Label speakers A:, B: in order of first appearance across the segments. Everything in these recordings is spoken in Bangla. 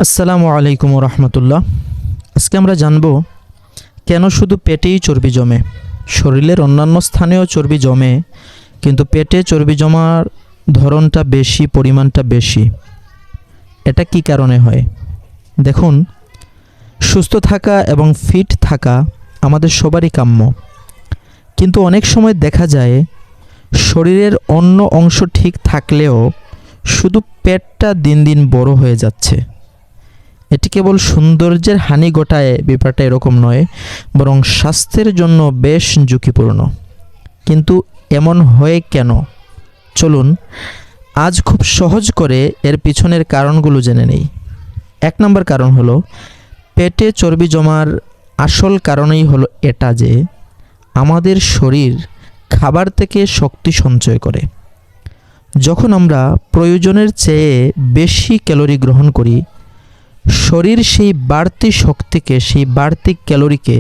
A: আসসালামু আলাইকুম রহমতুল্লাহ। আজকে আমরা জানব কেন শুধু পেটেই চর্বি জমে। শরীরের অন্যান্য স্থানেও চর্বি জমে, কিন্তু পেটে চর্বি জমার ধরনটা বেশি, পরিমাণটা বেশি। এটা কি কারণে হয়? দেখুন, সুস্থ থাকা এবং ফিট থাকা আমাদের সবারই কাম্য, কিন্তু অনেক সময় দেখা যায় শরীরের অন্য অংশ ঠিক থাকলেও শুধু পেটটা দিন দিন বড় হয়ে যাচ্ছে। এটি কেবল সৌন্দর্যের হানি ঘটায়, ব্যাপারটা এরকম নয়, বরং স্বাস্থ্যের জন্য বেশ ঝুঁকিপূর্ণ। কিন্তু এমন হয় কেন? চলুন আজ খুব সহজ করে এর পিছনের কারণগুলো জেনে নেই। 1 নম্বর কারণ হলো, পেটে চর্বি জমার আসল কারণই হলো এটা যে আমাদের শরীর খাবার থেকে শক্তি সঞ্চয় করে। যখন আমরা প্রয়োজনের চেয়ে বেশি ক্যালোরি গ্রহণ করি, শরীর সেই বাড়তি শক্তিকে, সেই বাড়তি ক্যালোরিকে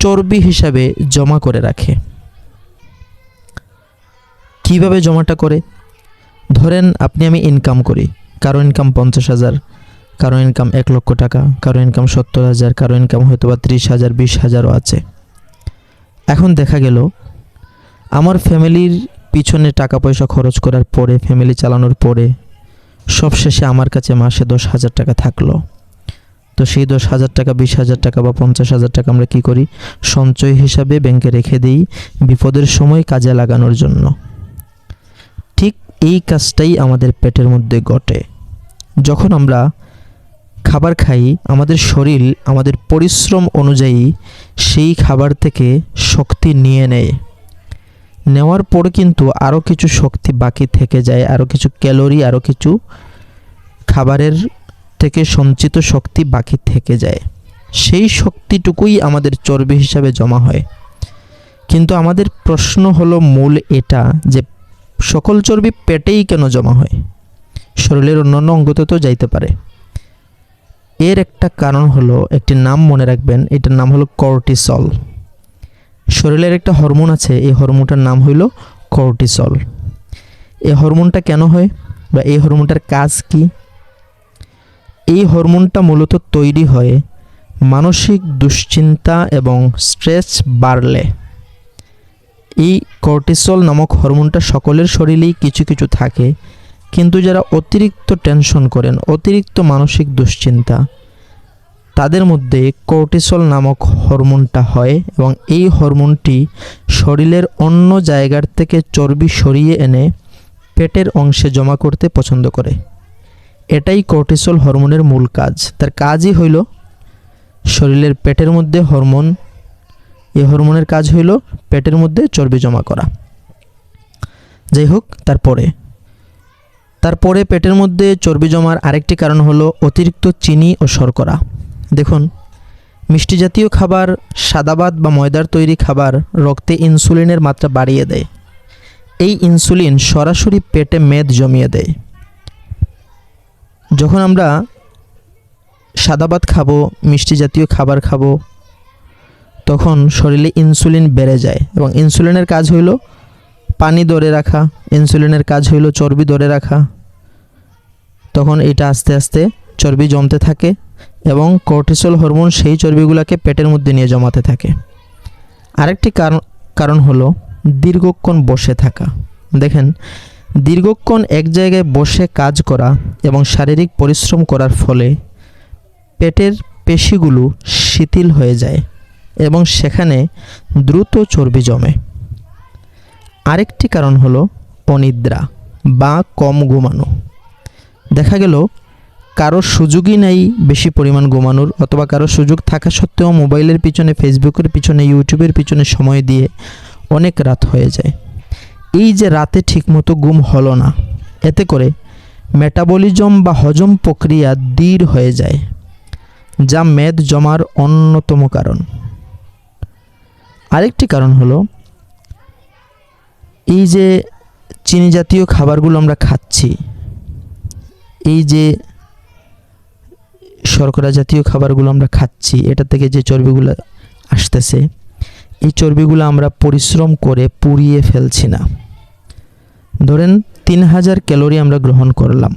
A: চর্বি হিসাবে জমা করে রাখে। কিভাবে জমাটা করে? ধরেন আপনি আমি ইনকাম করি, কারো ইনকাম 50,000, কারো ইনকাম 1 লক্ষ টাকা, কারো ইনকাম 70,000, কারো ইনকাম হয়তো বা 30,000, 20,000ও আছে। এখন দেখা গেল আমার ফ্যামিলির পিছনে টাকা পয়সা খরচ করার পরে, ফ্যামিলি চালানোর পরে সবশেষে আমার কাছে মাসে 10,000 টাকা থাকলো। তো সেই 10,000 টাকা, 20,000 টাকা বা 50,000 টাকা আমরা কি করি? সঞ্চয় হিসাবে ব্যাংকে রেখে দিই, বিপদের সময় কাজে লাগানোর জন্য। ঠিক এই কাজটাই আমাদের পেটের মধ্যে ঘটে। যখন আমরা খাবার খাই, আমাদের শরীর আমাদের পরিশ্রম অনুযায়ী সেই খাবার থেকে শক্তি নিয়ে নেয়। নেওয়ার পর কিন্তু আরও কিছু শক্তি বাকি থেকে যায়, আরও কিছু ক্যালোরি, আরও কিছু খাবারের থেকে সঞ্চিত শক্তি বাকি থেকে যায়। সেই শক্তিটুকুই আমাদের চর্বি হিসাবে জমা হয়। কিন্তু আমাদের প্রশ্ন হলো মূল এটা যে সকল চর্বি পেটেই কেন জমা হয়? শরীরের অন্যান্য অঙ্গতে তো যাইতে পারে। এর একটা কারণ হলো, একটি নাম মনে রাখবেন, এটার নাম হলো কর্টিসল। শরীরের একটা হরমোন আছে, এই হরমোনটার নাম হইল কর্টিসল। এই হরমোনটা কেন হয় বা এই হরমোনটার কাজ কি? এই হরমোনটা মূলত তৈরি হয় মানসিক দুশ্চিন্তা এবং স্ট্রেস বাড়লে। এই কর্টিসল নামক হরমোনটা সকলের শরীরেই কিছু কিছু থাকে, কিন্তু যারা অতিরিক্ত টেনশন করেন, অতিরিক্ত মানসিক দুশ্চিন্তা, তাদের মধ্যে কর্টিসল নামক হরমোনটা হয় এবং এই হরমোনটি শরীরের অন্য জায়গার থেকে চর্বি সরিয়ে এনে পেটের অংশে জমা করতে পছন্দ করে। এটাই কর্টিসল হরমোনের মূল কাজ। তার কাজই হইল শরীরের পেটের মধ্যে হরমোন, এই হরমোনের কাজ হইল পেটের মধ্যে চর্বি জমা করা। যাই হোক, তারপরে পেটের মধ্যে চর্বি জমার আরেকটি কারণ হলো অতিরিক্ত চিনি ও শর্করা। দেখুন, মিষ্টি জাতীয় খাবার, সাদাবাদ বা ময়দার তৈরি খাবার রক্তে ইনসুলিনের মাত্রা বাড়িয়ে দেয়। এই ইনসুলিন সরাসরি পেটে মেদ জমিয়ে দেয়। যখন আমরা সাদাবাদ খাবো, মিষ্টি জাতীয় খাবার খাবো, তখন শরীরে ইনসুলিন বেড়ে যায় এবং ইনসুলিনের কাজ হইল পানি ধরে রাখা, ইনসুলিনের কাজ হইল চর্বি ধরে রাখা। তখন এটা আস্তে আস্তে চর্বি জমতে থাকে এবং কর্টিসল হরমোন সেই চর্বিগুলোকে পেটের মধ্যে নিয়ে জমাতে থাকে। আরেকটি কারণ হলো দীর্ঘক্ষণ বসে থাকা। দেখেন, দীর্ঘক্ষণ এক জায়গায় বসে কাজ করা এবং শারীরিক পরিশ্রম করার ফলে পেটের পেশিগুলো শিথিল হয়ে যায় এবং সেখানে দ্রুত চর্বি জমে। আরেকটি কারণ হলো অনিদ্রা বা কম ঘুমানো। দেখা গেল কারো সুযোগই নাই বেশি পরিমাণ ঘুমানোর, অথবা কারো সুযোগ থাকা সত্ত্বেও মোবাইলের পিছনে, ফেসবুকের পিছনে, ইউটিউবের পিছনে সময় দিয়ে অনেক রাত হয়ে যায়। এই যে রাতে ঠিকমতো ঘুম হলো না, এতে করে মেটাবলিজম বা হজম প্রক্রিয়া ধীর হয়ে যায়, যা মেদ জমার অন্যতম কারণ। আরেকটি কারণ হলো এই যে চিনি জাতীয় খাবারগুলো আমরা খাচ্ছি, এই যে শর্করা জাতীয় খাবারগুলো আমরা খাচ্ছি, এটা থেকে যে চর্বিগুলো আসতেছে, এই চর্বিগুলো আমরা পরিশ্রম করে পুড়িয়ে ফেলছি না। ধরেন 3000 ক্যালোরি আমরা গ্রহণ করলাম,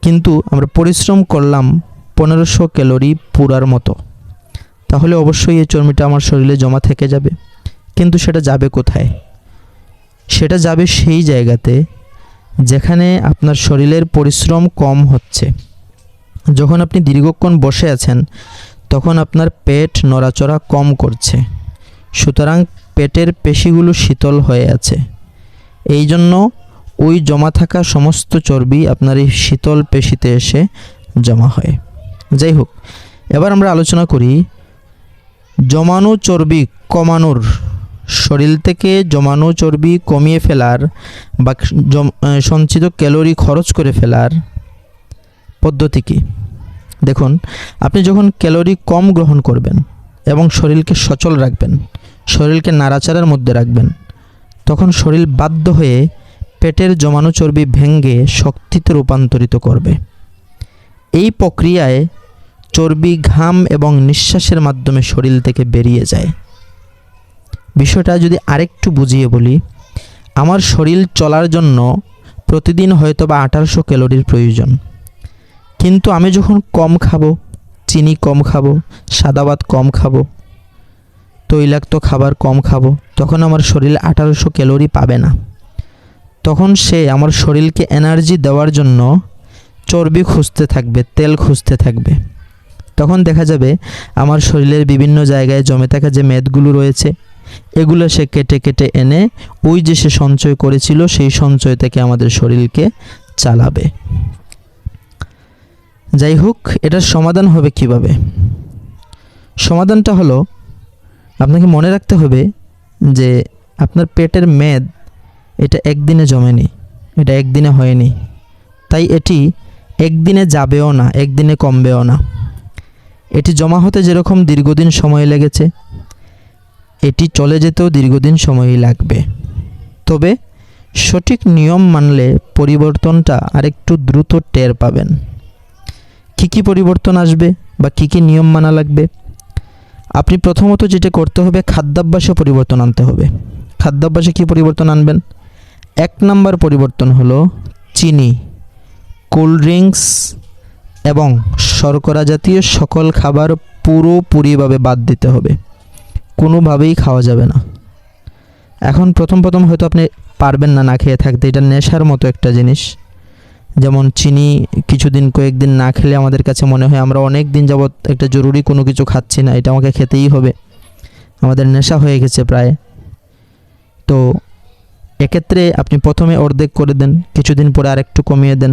A: কিন্তু আমরা পরিশ্রম করলাম 1500 ক্যালোরি পুরার মতো, তাহলে অবশ্যই এই চর্বিটা আমার শরীরে জমা থেকে যাবে। কিন্তু সেটা যাবে কোথায়? সেটা যাবে সেই জায়গাতে যেখানে আপনার শরীরের পরিশ্রম কম হচ্ছে। যখন আপনি দীর্ঘক্ষণ বসে আছেন তখন আপনার পেট নড়াচড়া কম করছে, সুতরাং পেটের পেশিগুলো শীতল হয়ে আছে। এই জন্য ওই জমা থাকা সমস্ত চর্বি আপনার এই শীতল পেশিতে এসে জমা হয়। যাই হোক, এবার আমরা আলোচনা করি জমানো চর্বি কমানোর, শরীর থেকে জমানো চর্বি কমিয়ে ফেলার বা সঞ্চিত ক্যালোরি খরচ করে ফেলার পদ্ধতি কী। দেখুন, আপনি যখন ক্যালোরি কম গ্রহণ করবেন এবং শরীরকে সচল রাখবেন, শরীরকে নাড়াচাড়ার মধ্যে রাখবেন, তখন শরীর বাধ্য হয়ে পেটের জমানো চর্বি ভেঙে শক্তিতে রূপান্তরিত করবে। এই প্রক্রিয়ায় চর্বি ঘাম এবং নিঃশ্বাসের মাধ্যমে শরীর থেকে বেরিয়ে যায়। বিষয়টা যদি আরেকটু বুঝিয়ে বলি, আমার শরীর চলার জন্য প্রতিদিন হয়তো বা 1800 ক্যালোরির প্রয়োজন, কিন্তু আমি যখন কম খাবো, চিনি কম খাবো, সাদা ভাত কম খাবো, তৈলাক্ত খাবার কম খাবো, তখন আমার শরীর 1800 ক্যালোরি পাবে না। তখন সে আমার শরীরকে এনার্জি দেওয়ার জন্য চর্বি খুঁজতে থাকবে, তেল খুঁজতে থাকবে। তখন দেখা যাবে আমার শরীরের বিভিন্ন জায়গায় জমে থাকা যে মেদগুলো রয়েছে, এগুলো সে কেটে কেটে এনে ওই যে সে সঞ্চয় করেছিল সেই সঞ্চয় থেকে আমাদের শরীরকে চালাবে। যাই হোক, এটার সমাধান হবে কিভাবে? সমাধানটা হলো, আপনাকে মনে রাখতে হবে যে আপনার পেটের মেদ এটা একদিনে জমেনি, এটা একদিনে হয়নি, তাই এটি একদিনে যাবেও না, একদিনে কমবেও না। এটি জমা হতে যেরকম দীর্ঘদিন সময় লেগেছে, এটি চলে যেতেও দীর্ঘদিন সময়ই লাগবে। তবে সঠিক নিয়ম মানলে পরিবর্তনটা আরেকটু দ্রুত টের পাবেন। কী কী পরিবর্তন আসবে বা কী কী নিয়ম মানা লাগবে? আপনি প্রথমত যেটা করতে হবে, খাদ্যাভ্যাসে পরিবর্তন আনতে হবে। খাদ্যাভ্যাসে কী পরিবর্তন আনবেন? 1 নম্বর পরিবর্তন হলো চিনি, কোল্ড ড্রিঙ্কস এবং শর্করা জাতীয় সকল খাবার পুরোপুরিভাবে বাদ দিতে হবে, কোনোভাবেই খাওয়া যাবে না। এখন প্রথম হয়তো আপনি পারবেন না খেয়ে থাকতে, এটা নেশার মতো একটা জিনিস। যেমন চিনি কয়েকদিন না খেলে আমাদের কাছে মনে হয় আমরা অনেক দিন যাবৎ একটা জরুরি কোনো কিছু খাচ্ছি না, এটা আমাকে খেতেই হবে, আমাদের নেশা হয়ে গেছে প্রায়। তো এক্ষেত্রে আপনি প্রথমে অর্ধেক করে দেন, কিছুদিন পরে আরেকটু কমিয়ে দেন।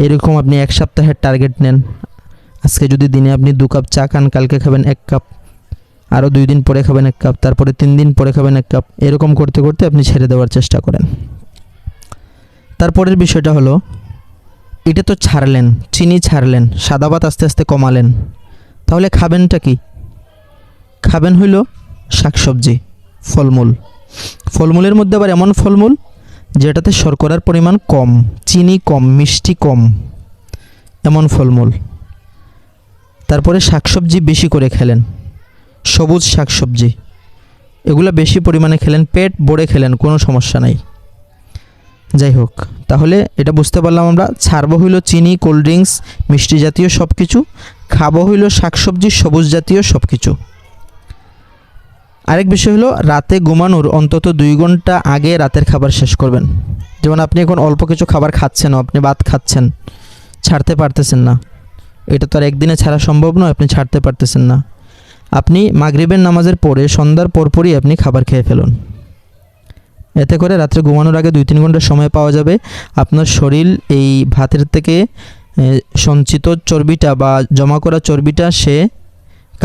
A: এরকম আপনি 1 সপ্তাহের টার্গেট নেন। আজকে যদি দিনে আপনি 2 কাপ চা খান, কালকে খাবেন 1 কাপ, আরও 2 দিন পরে খাবেন 1 কাপ, তারপরে 3 দিন পরে খাবেন 1 কাপ। এরকম করতে করতে আপনি ছেড়ে দেওয়ার চেষ্টা করেন। তারপরের বিষয়টা হলো, এটা তো ছাড়লেন, চিনি ছাড়লেন, সাদা ভাত আস্তে আস্তে কমালেন, তাহলে খাবেনটা কি? খাবেন হইল শাকসবজি, ফলমূল। ফলমূলের মধ্যে আবার এমন ফলমূল যেটাতে শর্করার পরিমাণ কম, চিনি কম, মিষ্টি কম, এমন ফলমূল। তারপরে শাকসবজি বেশি করে খেলেন, সবুজ শাকসবজি, এগুলো বেশি পরিমাণে খেলেন, পেট ভরে খেলেন, কোনো সমস্যা নাই। যাই হোক, তাহলে এটা বুঝতে পারলাম আমরা, ছাড়বো হইল চিনি, কোল্ড ড্রিঙ্কস, মিষ্টি জাতীয় সব কিছু, খাবো হইল শাকসবজি, সবুজ জাতীয় সব কিছু। আরেক বিষয় হলো, রাতে ঘুমানোর অন্তত 2 ঘন্টা আগে রাতের খাবার শেষ করবেন। যেমন আপনি এখন অল্প কিছু খাবার খাচ্ছেন, আপনি ভাত খাচ্ছেন, ছাড়তে পারতেছেন না, এটা তো আর একদিনে ছাড়া সম্ভব নয়, আপনি ছাড়তে পারতেছেন না। আপনি মাগরিবের নামাজের পরে সন্ধ্যার পরপরই আপনি খাবার খেয়ে ফেলুন। এতে করে রাত্রে ঘুমানোর আগে 2-3 ঘন্টা সময় পাওয়া যাবে। আপনার শরীর এই ভাতের থেকে সঞ্চিত চর্বিটা বা জমা করা চর্বিটা সে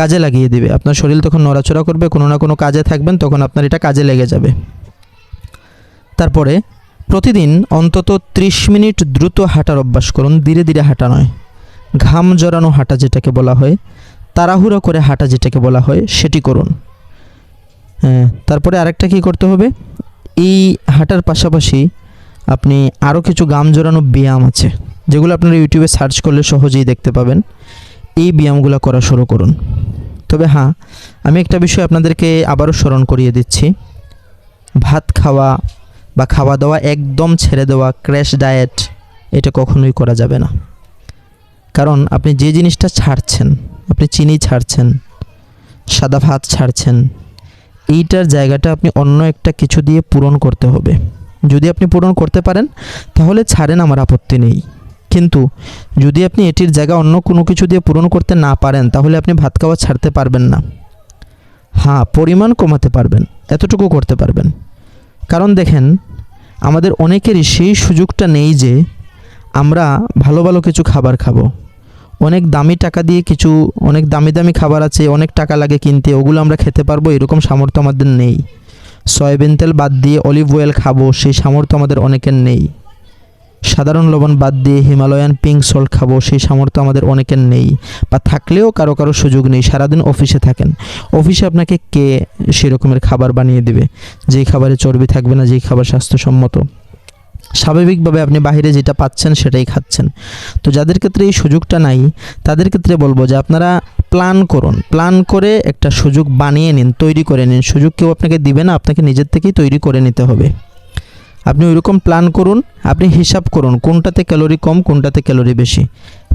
A: কাজে লাগিয়ে দিবে। আপনার শরীর তখন নড়াচড়া করবে, কোনো না কোনো কাজে থাকবেন, তখন আপনার এটা কাজে লেগে যাবে। তারপরে প্রতিদিন অন্তত 30 মিনিট দ্রুত হাঁটার অভ্যাস করুন, ধীরে ধীরে হাঁটা নয়, ঘাম জড়ানো হাঁটা যেটাকে বলা হয়, তাড়াহুড়ো করে হাঁটা যেটাকে বলা হয়, সেটি করুন। তারপরে আরেকটা কি করতে হবে, এই হাঁটার পাশাপাশি আপনি আরও কিছু ঘাম জড়ানো ব্যায়াম আছে, যেগুলো আপনারা ইউটিউবে সার্চ করলে সহজেই দেখতে পাবেন। এই ব্যায়ামগুলো করা শুরু করুন। তবে হ্যাঁ, আমি একটা বিষয় আপনাদেরকে আবারও স্মরণ করিয়ে দিচ্ছি, ভাত খাওয়া বা খাওয়া দাওয়া একদম ছেড়ে দেওয়া, ক্র্যাশ ডায়েট, এটা কখনোই করা যাবে না। কারণ আপনি যে জিনিসটা ছাড়ছেন, আপনি চিনি ছাড়ছেন, সাদা ভাত ছাড়ছেন, এইটার জায়গাটা আপনি অন্য একটা কিছু দিয়ে পূরণ করতে হবে। যদি আপনি পূরণ করতে পারেন তাহলে ছাড়েন, আমার আপত্তি নেই। কিন্তু যদি আপনি এটির জায়গা অন্য কোনো কিছু দিয়ে পূরণ করতে না পারেন তাহলে আপনি ভাত খাওয়া ছাড়তে পারবেন না। হ্যাঁ, পরিমাণ কমাতে পারবেন, এতটুকু করতে পারবেন। কারণ দেখেন, আমাদের অনেকেরই সেই সুযোগটা নেই যে আমরা ভালো ভালো কিছু খাবার খাবো। অনেক দামি টাকা দিয়ে কিছু, অনেক দামি দামি খাবার আছে, অনেক টাকা লাগে কিনতে, ওগুলো আমরা খেতে পারবো এরকম সামর্থ্য আমাদের নেই। সয়াবিন তেল বাদ দিয়ে অলিভ অয়েল খাবো সেই সামর্থ্য আমাদের অনেকের নেই। সাধারণ লবণ বাদ দিয়ে হিমালয়ান পিঙ্ক সল্ট খাবো সেই সামর্থ্য আমাদের অনেকের নেই, বা থাকলেও কারো কারো সুযোগ নেই। সারাদিন অফিসে থাকেন, অফিসে আপনাকে কে সেরকমের খাবার বানিয়ে দেবে যেই খাবারে চর্বি থাকবে না, যেই খাবার স্বাস্থ্যসম্মত? স্বাভাবিকভাবে আপনি বাইরে যেটা পাচ্ছেন সেটাই খাচ্ছেন। তো যাদের ক্ষেত্রে এই সুযোগটা নাই তাদের ক্ষেত্রে বলবো যে আপনারা প্ল্যান করুন, প্ল্যান করে একটা সুযোগ বানিয়ে নিন, তৈরি করে নিন। সুযোগ কেউ আপনাকে দিবে না, আপনাকে নিজের থেকেই তৈরি করে নিতে হবে। আপনি ওইরকম প্ল্যান করুন, আপনি হিসাব করুন কোনটাতে ক্যালোরি কম, কোনটাতে ক্যালোরি বেশি।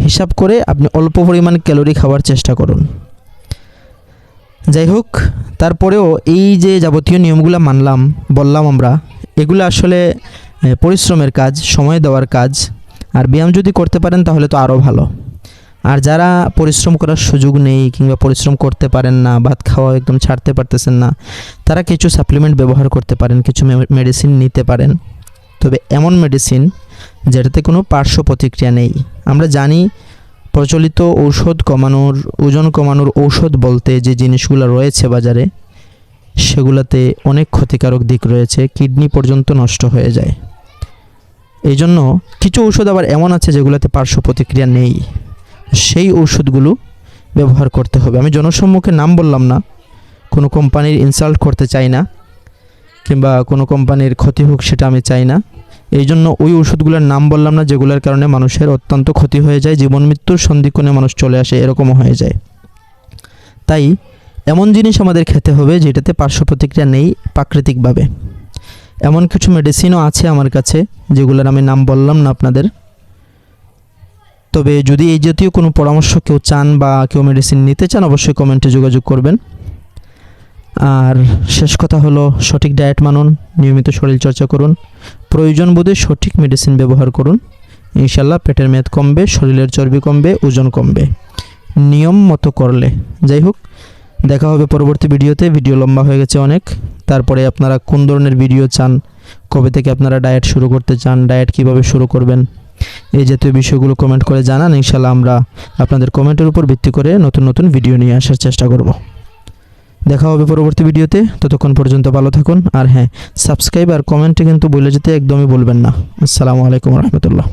A: হিসাব করে আপনি অল্প পরিমাণ ক্যালোরি খাওয়ার চেষ্টা করুন। যাই হোক, তারপরেও এই যে যাবতীয় নিয়মগুলো বললাম আমরা, এগুলো আসলে পরিশ্রমের কাজ, সময় দেওয়ার কাজ। আর ব্যায়াম যদি করতে পারেন তাহলে তো আরও ভালো। আর যারা পরিশ্রম করার সুযোগ নেই কিংবা পরিশ্রম করতে পারেন না, ভাত খাওয়া একদম ছাড়তে পারতেছেন না, তারা কিছু সাপ্লিমেন্ট ব্যবহার করতে পারেন, কিছু মেডিসিন নিতে পারেন। তবে এমন মেডিসিন যেটাতে কোনো পার্শ্ব প্রতিক্রিয়া নেই। আমরা জানি প্রচলিত ঔষধ কমানোর, ওজন কমানোর ঔষধ বলতে যে জিনিসগুলো রয়েছে বাজারে, সেগুলোতে অনেক ক্ষতিকারক দিক রয়েছে, কিডনি পর্যন্ত নষ্ট হয়ে যায়। এই জন্য কিছু ঔষধ আবার এমন আছে যেগুলোতে পার্শ্ব প্রতিক্রিয়া নেই, সেই ঔষধগুলো ব্যবহার করতে হবে। আমি জনসম্মুখে নাম বললাম না, কোনো কোম্পানির ইনসাল্ট করতে চাই না কিংবা কোনো কোম্পানির ক্ষতি হোক সেটা আমি চাই না। এই জন্য ওই ওষুধগুলোর নাম বললাম না যেগুলোর কারণে মানুষের অত্যন্ত ক্ষতি হয়ে যায়, জীবন মৃত্যুর সন্ধিক্ষণে মানুষ চলে আসে, এরকমও হয়ে যায়। তাই এমন জিনিস আমাদের খেতে হবে যেটাতে পার্শ্ব প্রতিক্রিয়া নেই প্রাকৃতিকভাবে। এমন কিছু মেডিসিনও আছে আমার কাছে যেগুলোর আমি নাম বললাম না আপনাদের। তবে যদি এই জাতীয় কোনো পরামর্শ কেউ চান বা কেউ মেডিসিন নিতে চান অবশ্যই কমেন্টে যোগাযোগ করবেন। আর শেষ কথা হলো, সঠিক ডায়েট মানুন, নিয়মিত শরীরচর্চা করুন, প্রয়োজন বোধে সঠিক মেডিসিন ব্যবহার করুন। ইনশাল্লাহ পেটের মেদ কমবে, শরীরের চর্বি কমবে, ওজন কমবে নিয়ম মতো করলে। যাই হোক, দেখা হবে পরবর্তী ভিডিওতে। ভিডিও লম্বা হয়ে গেছে অনেক। তারপরে আপনারা কোন ধরনের ভিডিও চান, কবে থেকে আপনারা ডায়েট শুরু করতে চান, ডায়েট কিভাবে শুরু করবেন, এই জাতীয় বিষয়গুলো কমেন্ট করে জানান। ইনশাল্লাহ আমরা আপনাদের কমেন্টের উপর ভিত্তি করে নতুন নতুন ভিডিও নিয়ে আসার চেষ্টা করব। দেখা হবে পরবর্তী ভিডিওতে, ততক্ষণ পর্যন্ত ভালো থাকুন। আর হ্যাঁ, সাবস্ক্রাইব আর কমেন্টে কিন্তু বলে যেতে একদমই বলবেন না। আসসালামু আলাইকুম রহমতুল্লাহ।